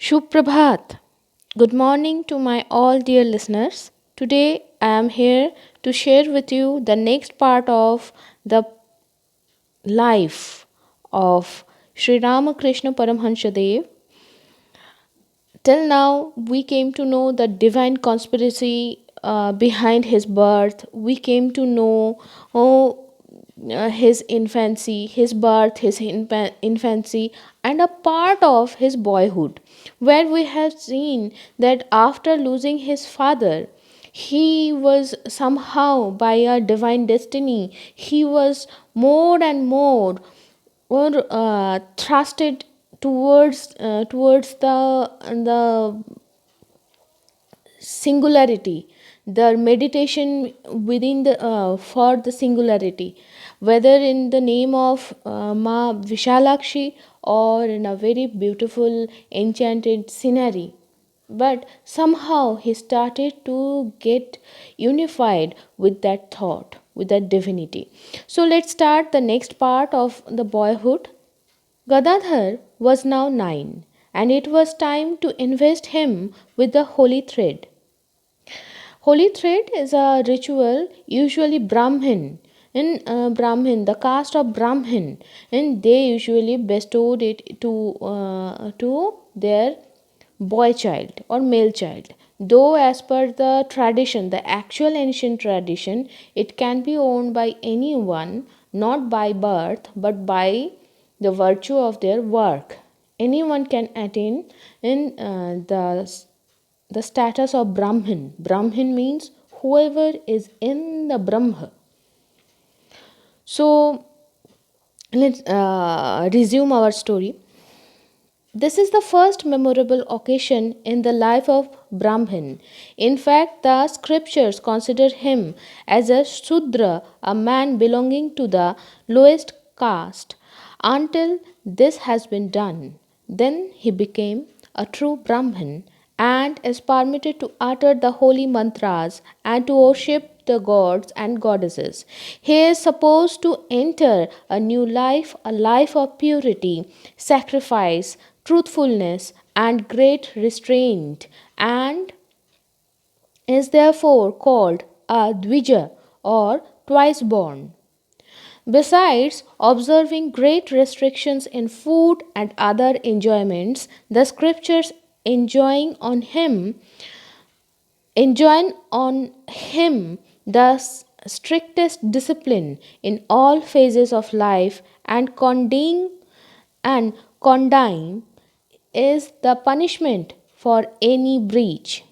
Shubprabhat. Good morning to my all dear listeners. Today I am here to share with you the next part of the life of Shri Ramakrishna Paramhansha Dev. Till now, we came to know the divine conspiracy behind his birth. We came to know his infancy, his birth, his infancy, and a part of his boyhood, where we have seen that after losing his father, he was somehow by a divine destiny, he was more and more or thrusted towards the singularity, the meditation within the for the singularity, whether in the name of Ma Vishalakshi or in a very beautiful enchanted scenery. But somehow he started to get unified with that thought, with that divinity. So let's start the next part of the boyhood. Gadadhar was now 9, and it was time to invest him with the holy thread. Holy thread is a ritual, usually Brahmin. In Brahmin, the caste of Brahmin, and they usually bestowed it to their boy child or male child. Though, as per the tradition, the actual ancient tradition, it can be owned by anyone, not by birth, but by the virtue of their work. Anyone can attain in the status of Brahmin. Brahmin means whoever is in the Brahma. So let's resume our story. This is the first memorable occasion in the life of Brahmin. In fact, the scriptures consider him as a Shudra, a man belonging to the lowest caste, until this has been done. Then he became a true Brahmin and is permitted to utter the holy mantras and to worship the gods and goddesses. He is supposed to enter a new life, a life of purity, sacrifice, truthfulness, and great restraint, and is therefore called a Dvija or twice born. Besides observing great restrictions in food and other enjoyments, the scriptures enjoin on him the strictest discipline in all phases of life and condign is the punishment for any breach.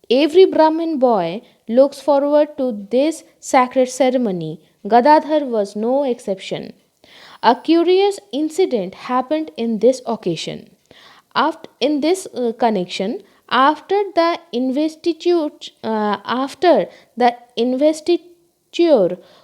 Every Brahmin boy looks forward to this sacred ceremony. Gadadhar was no exception. A curious incident happened in this occasion. In this connection, after the investiture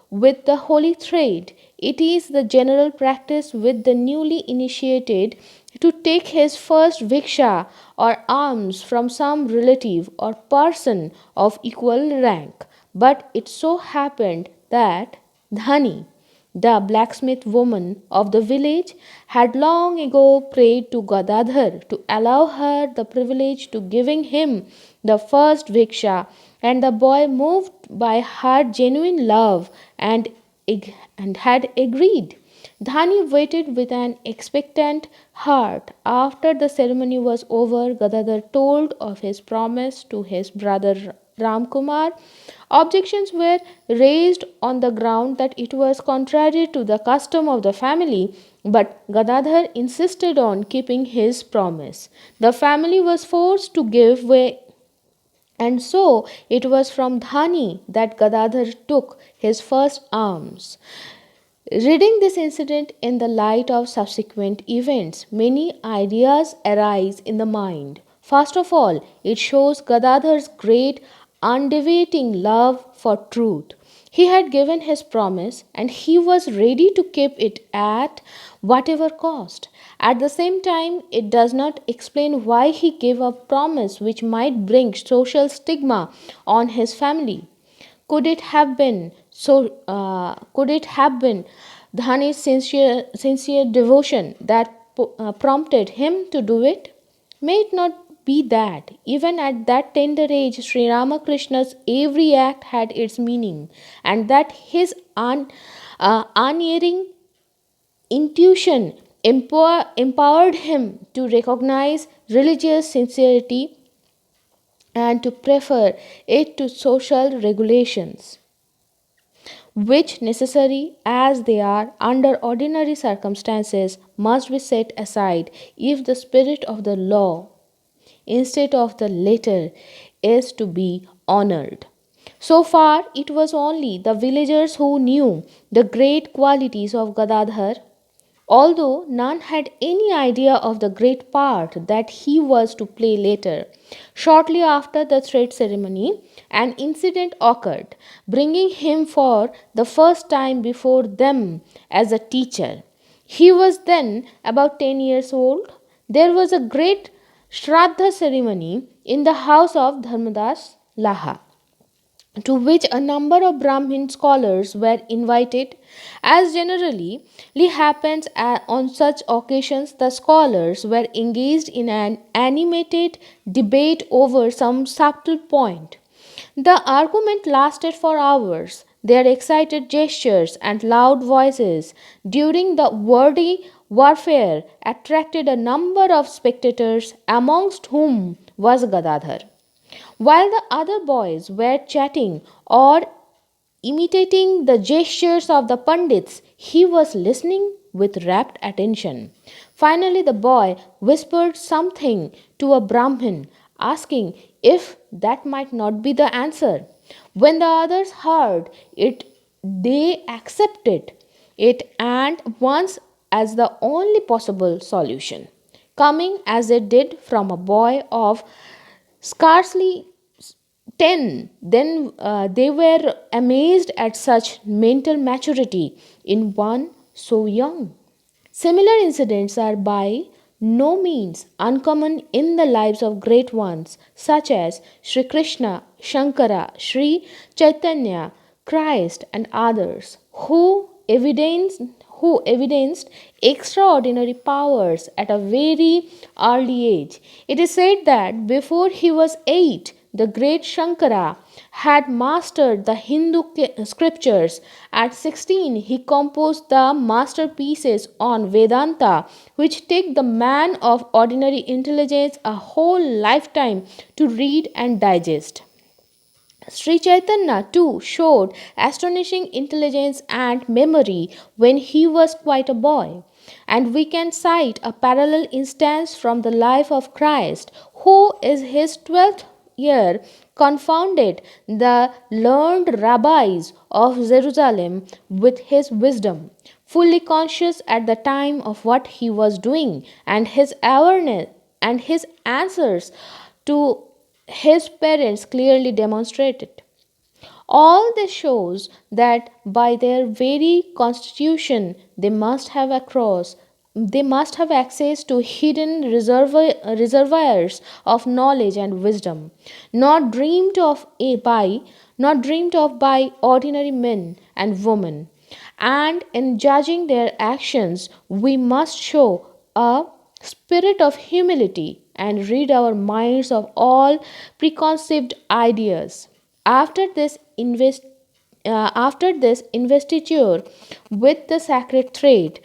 with the holy thread, it is the general practice with the newly initiated to take his first viksha or alms from some relative or person of equal rank. But it so happened that Dhani, the blacksmith woman of the village, had long ago prayed to Gadadhar to allow her the privilege to giving him the first viksha, and the boy, moved by her genuine love and had agreed. Dhani waited with an expectant heart. After the ceremony was over, Gadadhar told of his promise to his brother Ramkumar. Objections were raised on the ground that it was contrary to the custom of the family, but Gadadhar insisted on keeping his promise. The family was forced to give way, and so it was from Dhani that Gadadhar took his first alms. Reading this incident in the light of subsequent events, many ideas arise in the mind. First of all, it shows Gadadhar's great undeviating love for truth. He had given his promise and he was ready to keep it at whatever cost. At the same time, it does not explain why he gave a promise which might bring social stigma on his family. Could it have been Dhani's sincere devotion that prompted him to do it? May it not be that, even at that tender age, Sri Ramakrishna's every act had its meaning, and that his unerring intuition empowered him to recognize religious sincerity and to prefer it to social regulations, which, necessary as they are under ordinary circumstances, must be set aside if the spirit of the law, instead of the letter, is to be honored. So far, it was only the villagers who knew the great qualities of Gadadhar, although none had any idea of the great part that he was to play later. Shortly after the thread ceremony, an incident occurred, bringing him for the first time before them as a teacher. He was then about 10 years old. There was a great Shraddha ceremony in the house of Dharmadas Laha, to which a number of Brahmin scholars were invited. As generally happens on such occasions, the scholars were engaged in an animated debate over some subtle point. The argument lasted for hours. Their excited gestures and loud voices during the wordy warfare attracted a number of spectators, amongst whom was Gadadhar. While the other boys were chatting or imitating the gestures of the Pandits, he was listening with rapt attention. Finally, the boy whispered something to a Brahmin, asking if that might not be the answer. When the others heard it, they accepted it and once as the only possible solution, coming as it did from a boy of scarcely 10. Then they were amazed at such mental maturity in one so young. Similar incidents are by no means uncommon in the lives of great ones such as Sri Krishna, Shankara, Sri Chaitanya, Christ, and others who evidenced extraordinary powers at a very early age. It is said that before he was 8, the great Shankara had mastered the Hindu scriptures. At 16, he composed the masterpieces on Vedanta, which take the man of ordinary intelligence a whole lifetime to read and digest. Sri Chaitanya too showed astonishing intelligence and memory when he was quite a boy. And we can cite a parallel instance from the life of Christ, who in his 12th year confounded the learned rabbis of Jerusalem with his wisdom, fully conscious at the time of what he was doing, and his awareness and his answers to his parents clearly demonstrated. All this shows that by their very constitution they must have access to hidden reservoirs of knowledge and wisdom, not dreamed of by ordinary men and women. And in judging their actions, we must show a spirit of humility and rid our minds of all preconceived ideas. After this investiture with the sacred thread,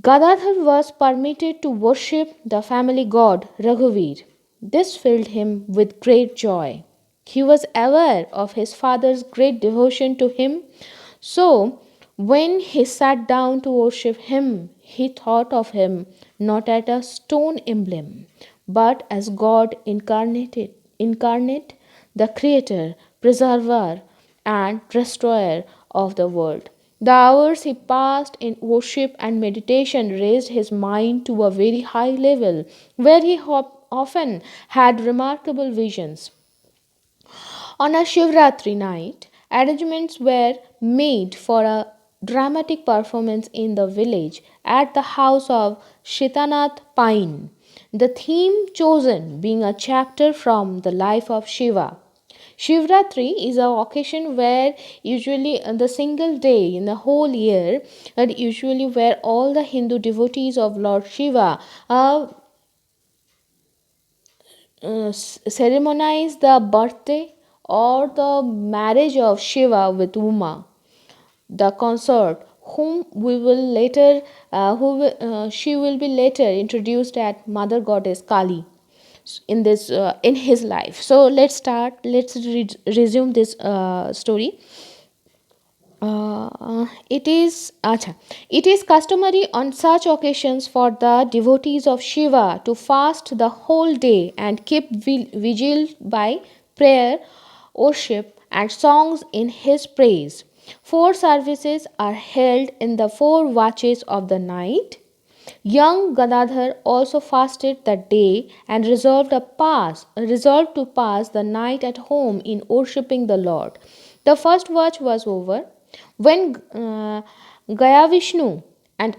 Gadadhar was permitted to worship the family god Raghuveer. This filled him with great joy. He was aware of his father's great devotion to him, so when he sat down to worship him, he thought of him not as a stone emblem, but as God incarnate, the creator, preserver, and restorer of the world. The hours he passed in worship and meditation raised his mind to a very high level, where he often had remarkable visions. On a Shivratri night, arrangements were made for a dramatic performance in the village at the house of Shitanath Pine. The theme chosen being a chapter from the life of Shiva. Shivratri is a occasion where usually the single day in the whole year, and usually where all the Hindu devotees of Lord Shiva ceremonize the birthday or the marriage of Shiva with Uma, the consort, whom we will later, she will be later introduced as Mother Goddess Kali in his life. So let's resume this story. It is customary on such occasions for the devotees of Shiva to fast the whole day and keep vigil by prayer, worship, and songs in his praise. Four services are held in the four watches of the night. Young Gadadhar also fasted that day and resolved to pass the night at home in worshipping the Lord. The first watch was over when Gaya Vishnu and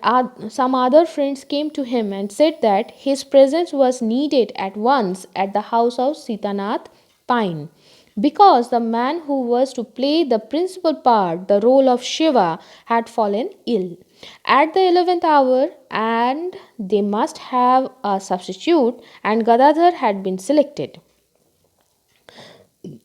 some other friends came to him and said that his presence was needed at once at the house of Sitanath Pine, because the man who was to play the principal part, the role of Shiva, had fallen ill at the 11th hour, and they must have a substitute, and Gadadhar had been selected.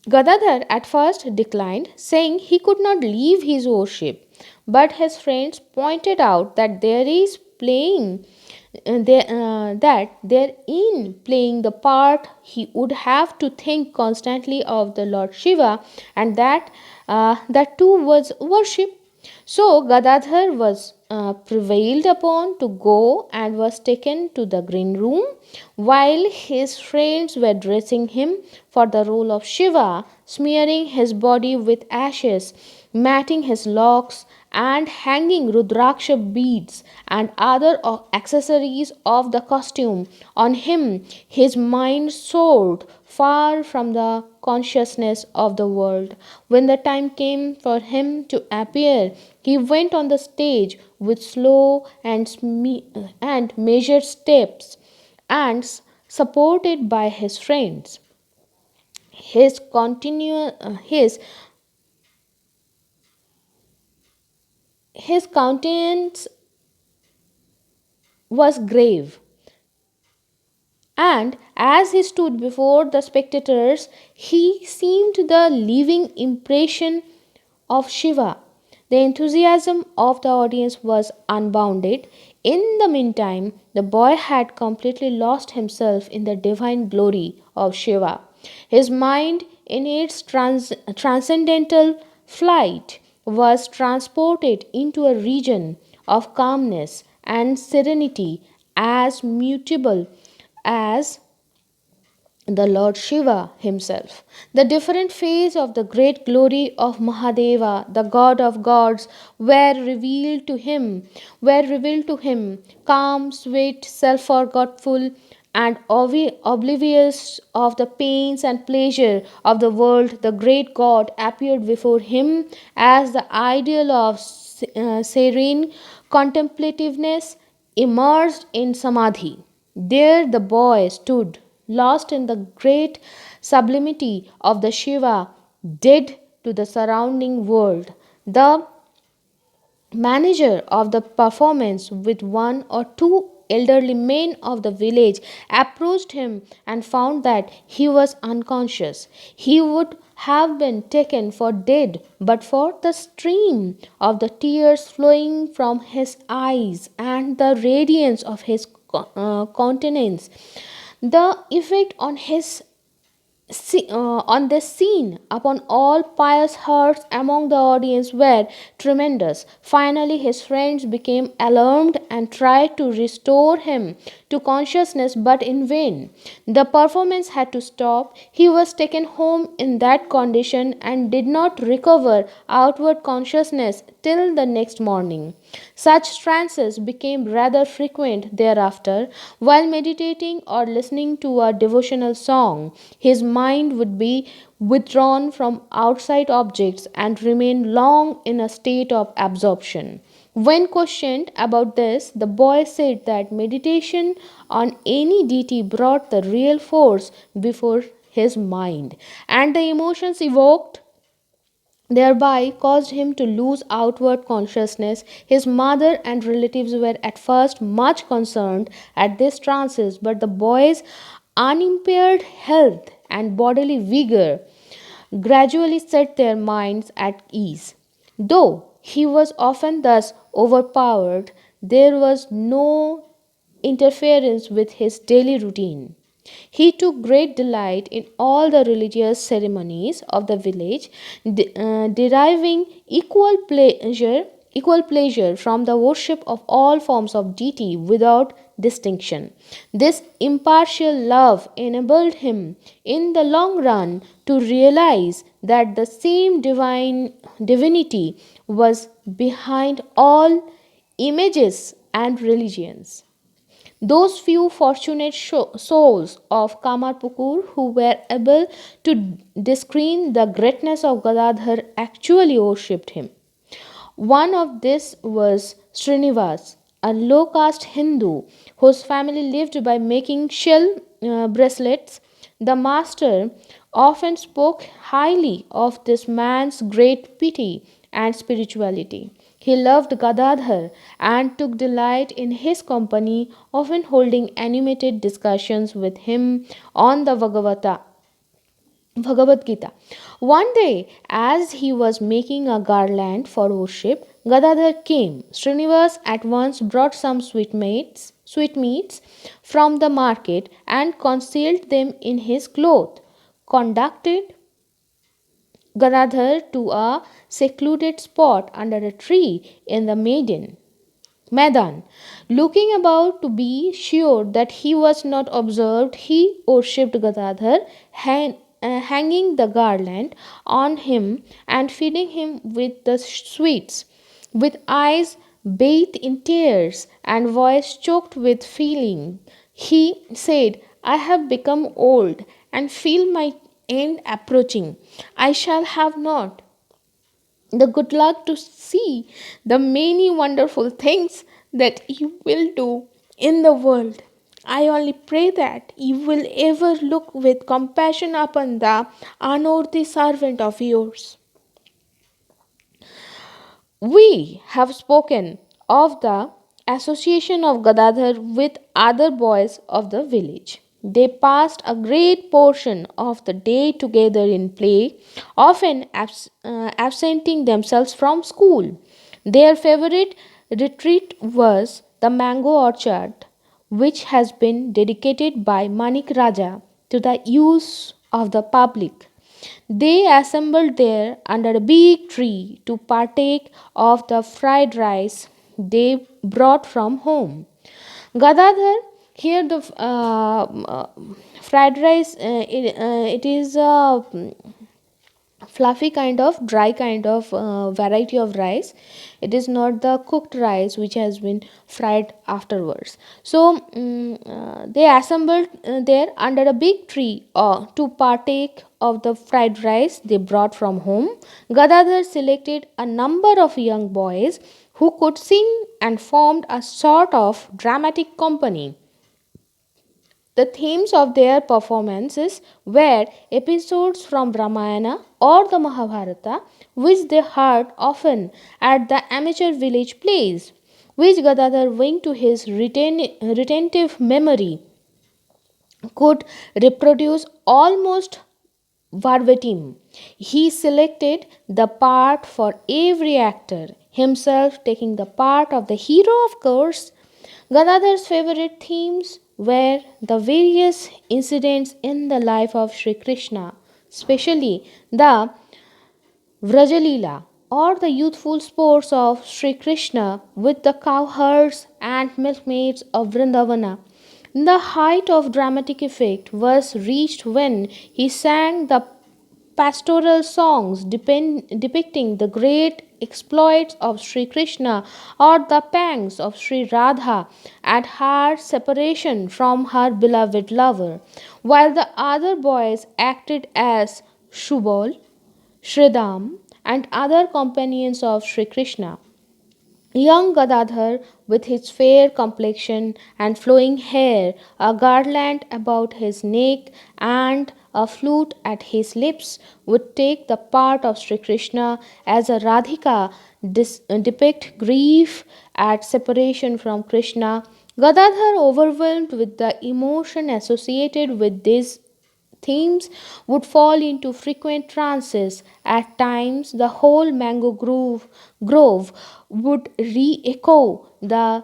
Gadadhar at first declined, saying he could not leave his worship, but his friends pointed out that there in playing the part he would have to think constantly of the Lord Shiva, and that too was worship. So Gadadhar was prevailed upon to go and was taken to the green room while his friends were dressing him for the role of Shiva, smearing his body with ashes, matting his locks, and hanging Rudraksha beads and other accessories of the costume on him. His mind soared far from the consciousness of the world. When the time came for him to appear, he went on the stage with slow and measured steps, and supported by his friends. His countenance was grave, and as he stood before the spectators, he seemed the living impression of Shiva. The enthusiasm of the audience was unbounded. In the meantime, the boy had completely lost himself in the divine glory of Shiva. His mind, in its transcendental flight, was transported into a region of calmness and serenity as mutable as the Lord Shiva himself. The different phase of the great glory of Mahadeva, the God of gods, were revealed to him, calm, sweet, self-forgetful, and oblivious of the pains and pleasure of the world. The great God appeared before him as the ideal of serene contemplativeness immersed in samadhi. There the boy stood, lost in the great sublimity of the Shiva, dead to the surrounding world. The manager of the performance, with one or two elderly men of the village, approached him and found that he was unconscious. He would have been taken for dead but for the stream of the tears flowing from his eyes and the radiance of his countenance. The effect on this scene upon all pious hearts among the audience were tremendous. Finally, his friends became alarmed and tried to restore him to consciousness, but in vain. The performance had to stop. He was taken home in that condition and did not recover outward consciousness till the next morning. Such trances became rather frequent thereafter. While meditating or listening to a devotional song, his mind would be withdrawn from outside objects and remain long in a state of absorption. When questioned about this, the boy said that meditation on any deity brought the real force before his mind, and the emotions evoked thereby caused him to lose outward consciousness. His mother and relatives were at first much concerned at these trances, but the boy's unimpaired health and bodily vigor gradually set their minds at ease. Though he was often thus overpowered, there was no interference with his daily routine. He took great delight in all the religious ceremonies of the village, deriving equal pleasure from the worship of all forms of deity without distinction. This impartial love enabled him in the long run to realize that the same divinity was behind all images and religions. Those few fortunate souls of Kamarpukur who were able to discern the greatness of Gadadhar actually worshipped him. One of this was Srinivas, a low caste Hindu whose family lived by making shell bracelets. The master often spoke highly of this man's great piety and spirituality. He loved Gadadhar and took delight in his company, often holding animated discussions with him on the Bhagavad Gita. One day, as he was making a garland for worship, Gadadhar came. Srinivas at once brought some sweetmeats from the market and concealed them in his cloth, conducted Gadadhar to a secluded spot under a tree in the Maidan. Looking about to be sure that he was not observed, he worshipped Gadadhar, hanging the garland on him and feeding him with the sweets. With eyes bathed in tears and voice choked with feeling, he said, I have become old and feel my end approaching. I shall have not the good luck to see the many wonderful things that you will do in the world. I only pray that you will ever look with compassion upon the unworthy servant of yours. We have spoken of the association of Gadadhar with other boys of the village. They passed a great portion of the day together in play, often absenting themselves from school. Their favorite retreat was the mango orchard, which has been dedicated by Manik Raja to the use of the public. They assembled there under a big tree to partake of the fried rice they brought from home. Gadadhar, here the fried rice, it is a fluffy kind of dry kind of variety of rice. It is not the cooked rice which has been fried afterwards. So they assembled there under a big tree to partake of the fried rice they brought from home. Gadadhar selected a number of young boys who could sing and formed a sort of dramatic company. The themes of their performances were episodes from Ramayana or the Mahabharata, which they heard often at the amateur village plays, which Gadadhar, owing to his retentive memory, could reproduce almost verbatim. He selected the part for every actor, himself taking the part of the hero, of course. Ganadhar's favorite themes were the various incidents in the life of Shri Krishna, especially the Vrajalila or the youthful sports of Sri Krishna with the cowherds and milkmaids of Vrindavana. The height of dramatic effect was reached when he sang the pastoral songs depicting the great exploits of Sri Krishna or the pangs of Sri Radha at her separation from her beloved lover, while the other boys acted as Shubal, Shridham, and other companions of Sri Krishna. Young Gadadhar, with his fair complexion and flowing hair, a garland about his neck, and a flute at his lips, would take the part of Sri Krishna as a Radhika depict grief at separation from Krishna. Gadadhar, overwhelmed with the emotion associated with these themes, would fall into frequent trances. At times, the whole grove would re echo the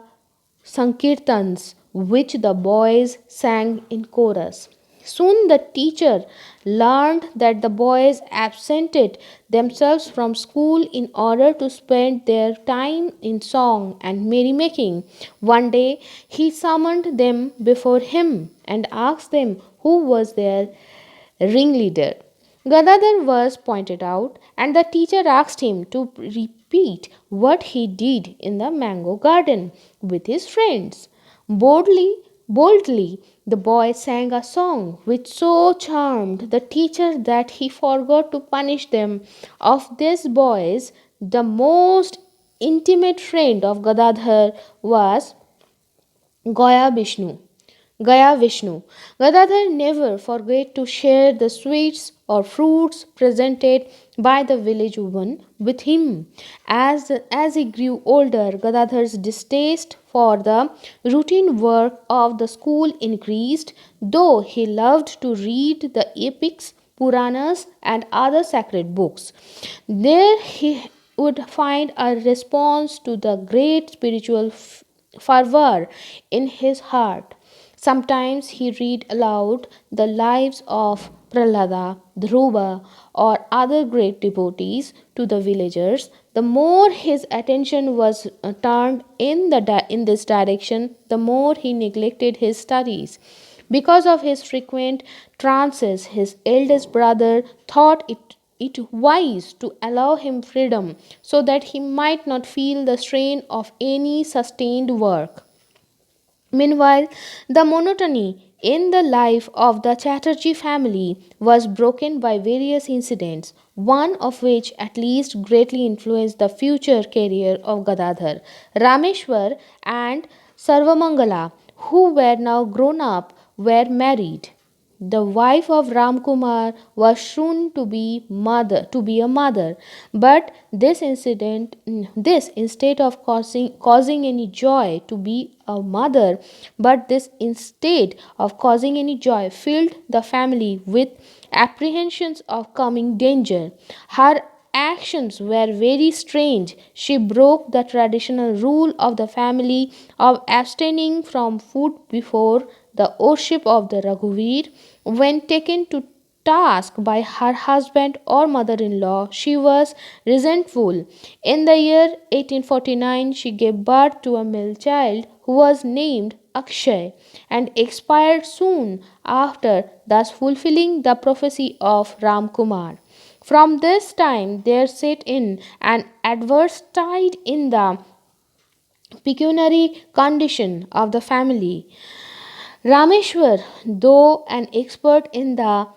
sankirtans which the boys sang in chorus. Soon the teacher learned that the boys absented themselves from school in order to spend their time in song and merrymaking. One day he summoned them before him and asked them who was their ringleader. Gadadhar was pointed out, and the teacher asked him to repeat what he did in the mango garden with his friends. Boldly, the boy sang a song which so charmed the teacher that he forgot to punish them. Of these boys, the most intimate friend of Gadadhar was Goya Vishnu. Gaya Vishnu. Gadadhar never forgot to share the sweets or fruits presented by the village woman with him. As he grew older, Gadadhar's distaste for the routine work of the school increased, though he loved to read the epics, Puranas, and other sacred books. There he would find a response to the great spiritual fervor in his heart. Sometimes he read aloud the lives of Prahlada, Dhruva, or other great devotees to the villagers. The more his attention was turned in this direction, the more he neglected his studies. Because of his frequent trances, his eldest brother thought it wise to allow him freedom so that he might not feel the strain of any sustained work. Meanwhile, the monotony in the life of the Chatterjee family was broken by various incidents, one of which at least greatly influenced the future career of Gadadhar. Rameshwar and Sarvamangala, who were now grown up, were married. The wife of Ramkumar was soon to be a mother, but this instead of causing any joy to be a mother, but this instead of causing any joy filled the family with apprehensions of coming danger. Her actions were very strange. She broke the traditional rule of the family of abstaining from food before the worship of the Raghuveer. When taken to task by her husband or mother in law, she was resentful. In the year 1849, she gave birth to a male child who was named Akshay and expired soon after, thus fulfilling the prophecy of Ram Kumar. From this time, there set in an adverse tide in the pecuniary condition of the family. Rameshwar, though an expert in the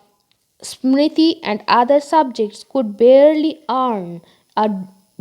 Smriti and other subjects, could barely earn a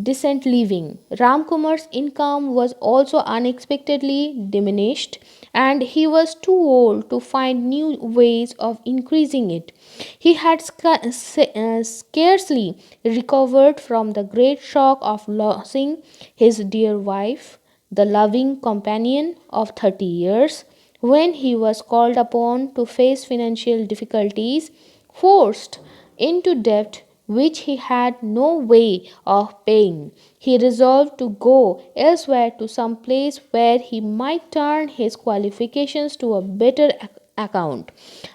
decent living. Ramkumar's income was also unexpectedly diminished, and he was too old to find new ways of increasing it. He had scarcely recovered from the great shock of losing his dear wife, the loving companion of 30 years, when he was called upon to face financial difficulties, forced into debt which he had no way of paying. He resolved to go elsewhere to some place where he might turn his qualifications to a better account.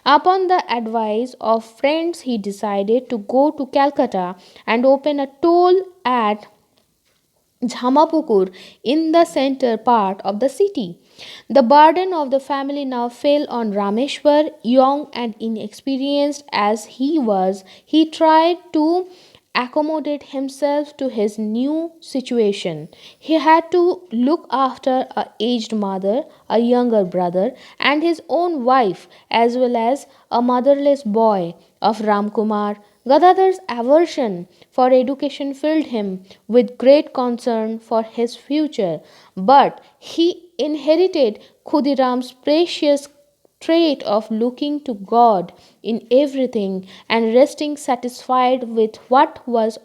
Upon the advice of friends, he decided to go to Calcutta and open a toll at Jhamapukur in the center part of the city. The burden of the family now fell on Rameshwar, young and inexperienced as he was. He tried to accommodate himself to his new situation. He had to look after a aged mother, a younger brother, and his own wife, as well as a motherless boy of Ramkumar. Gadadhar's aversion for education filled him with great concern for his future, but he inherited Khudiram's precious trait of looking to God in everything and resting satisfied with what was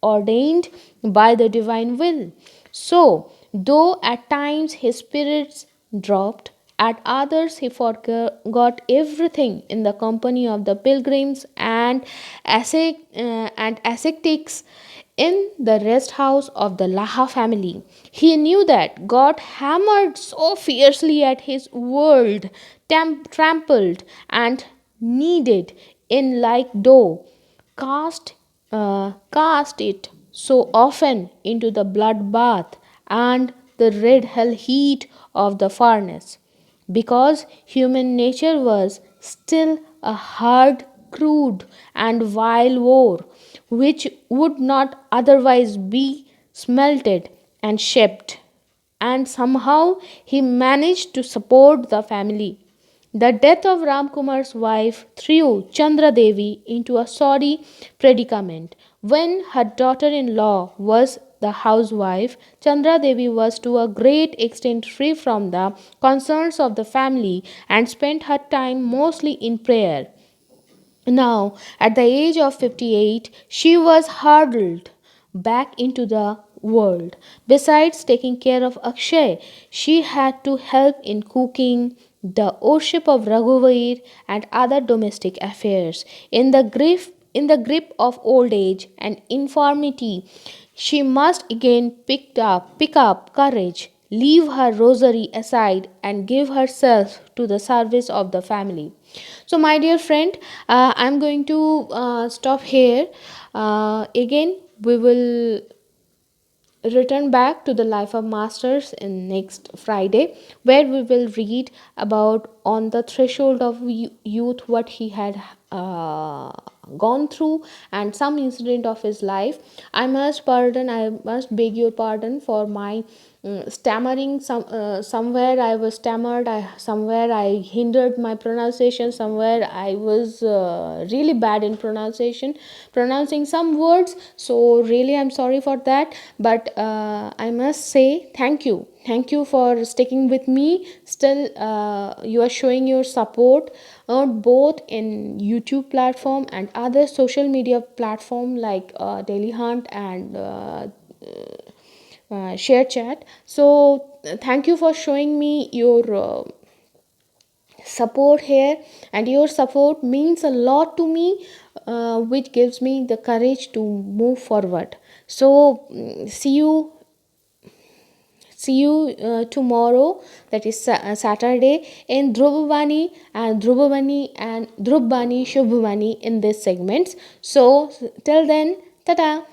ordained by the divine will. So, though at times his spirits dropped. At others, he forgot everything in the company of the pilgrims and ascetics in the rest house of the Laha family. He knew that God hammered so fiercely at his world, trampled and kneaded in like dough, cast it so often into the blood bath and the red hell heat of the furnace, because human nature was still a hard, crude, and vile ore, which would not otherwise be smelted and shaped. And somehow he managed to support the family. The death of Ramkumar's wife threw Chandra Devi into a sorry predicament. When her daughter in law was the housewife, Chandra Devi was to a great extent free from the concerns of the family and spent her time mostly in prayer. Now, at the age of 58, she was hurled back into the world. Besides taking care of Akshay, she had to help in cooking, the worship of Raghuvair, and other domestic affairs. In the grip of old age and infirmity, she must again pick up courage, leave her rosary aside, and give herself to the service of the family. So, my dear friend, I'm going to stop here. Again, we will return back to the life of masters in next Friday, where we will read about on the threshold of youth what he had gone through and some incident of his life. I must beg your pardon for my stammering. Somewhere I was stammered, somewhere I hindered my pronunciation, somewhere I was really bad in pronouncing some words. So really I'm sorry for that, but I must say thank you for sticking with me. Still you are showing your support both in YouTube platform and other social media platform like Daily Hunt and share chat. So thank you for showing me your support here, and your support means a lot to me, which gives me the courage to move forward. So see you tomorrow, that is Saturday, in Dhrubavani and Dhrubani Shubhavani in these segments. So till then, tata.